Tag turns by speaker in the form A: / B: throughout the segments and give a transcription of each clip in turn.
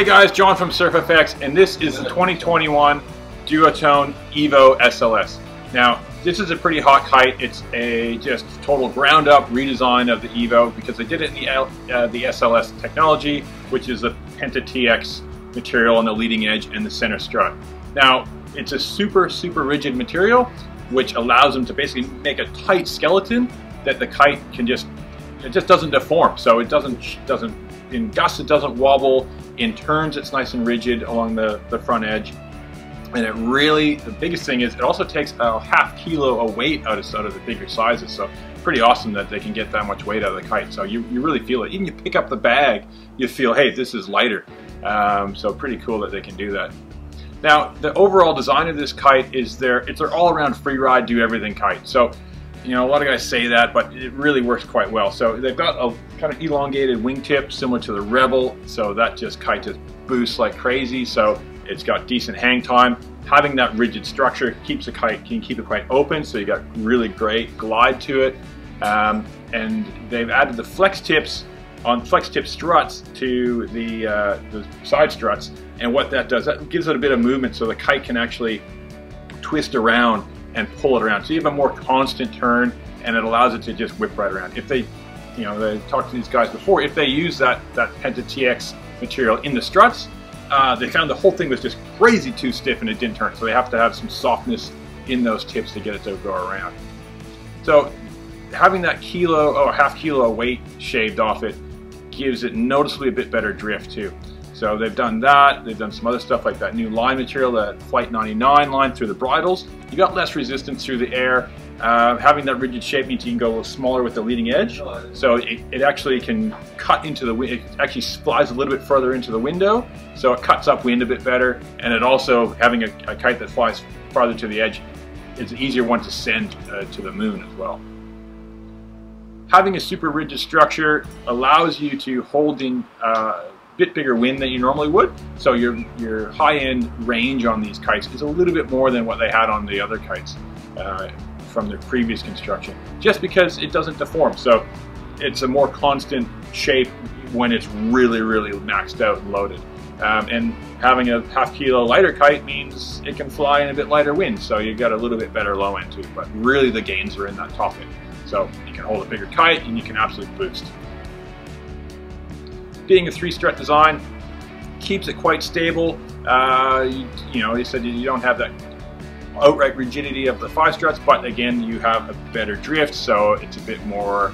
A: Hey guys, John from SurfFX, and this is the 2021 Duotone Evo SLS. Now, this is a pretty hot kite. It's a just total ground up redesign of the Evo because they did it in the SLS technology, which is the Penta TX material on the leading edge and the center strut. Now, it's a super rigid material, which allows them to basically make a tight skeleton that the kite can it just doesn't deform. So it doesn't in gusts it doesn't wobble, in turns it's nice and rigid along the front edge. And it really, the biggest thing is it also takes a ½ kilo of weight out of the bigger sizes. So pretty awesome that they can get that much weight out of the kite. So you really feel it. Even you pick up the bag, you feel, hey, this is lighter. So pretty cool that they can do that. Now, the overall design of this kite is it's their all-around free ride, do everything kite. So, you know, a lot of guys say that, but it really works quite well. So they've got a kind of elongated wingtip similar to the Rebel. So that kite just boosts like crazy. So it's got decent hang time. Having that rigid structure can keep the kite open. So you got really great glide to it. And they've added the flex tips on flex tip struts to the side struts. And what that does, that gives it a bit of movement so the kite can actually twist around and pull it around. So you have a more constant turn and it allows it to just whip right around. If they, you know, they talked to these guys before, if they use that Penta TX material in the struts, they found the whole thing was just crazy too stiff and it didn't turn. So they have to have some softness in those tips to get it to go around. So having that kilo or ½ kilo of weight shaved off it gives it noticeably a bit better drift too. So they've done that. They've done some other stuff like that new line material, that Flight 99 line through the bridles. You got less resistance through the air. Having that rigid shape means you can go a little smaller with the leading edge. So it actually can cut into the wind. It actually flies a little bit further into the window. So it cuts upwind a bit better. And it also, having a kite that flies farther to the edge, it's an easier one to send to the moon as well. Having a super rigid structure allows you to hold in bit bigger wind than you normally would, so your high-end range on these kites is a little bit more than what they had on the other kites from their previous construction, just because it doesn't deform. So it's a more constant shape when it's really maxed out and loaded. And having a ½ kilo lighter kite means it can fly in a bit lighter wind, so you've got a little bit better low end too, but really the gains are in that top end. So you can hold a bigger kite and you can absolutely boost. Being a 3-strut design keeps it quite stable. You know, they said you don't have that outright rigidity of the 5 struts, but again, you have a better drift, so it's a bit more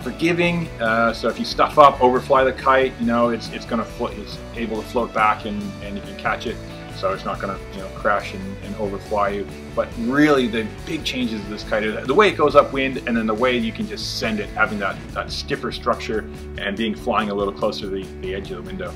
A: forgiving. So if you stuff up, overfly the kite, you know, it's able to float back and you can catch it. So it's not going to, you know, crash and overfly you. But really, the big changes of this kite are the way it goes upwind, and then the way you can just send it, having that stiffer structure and flying a little closer to the edge of the window.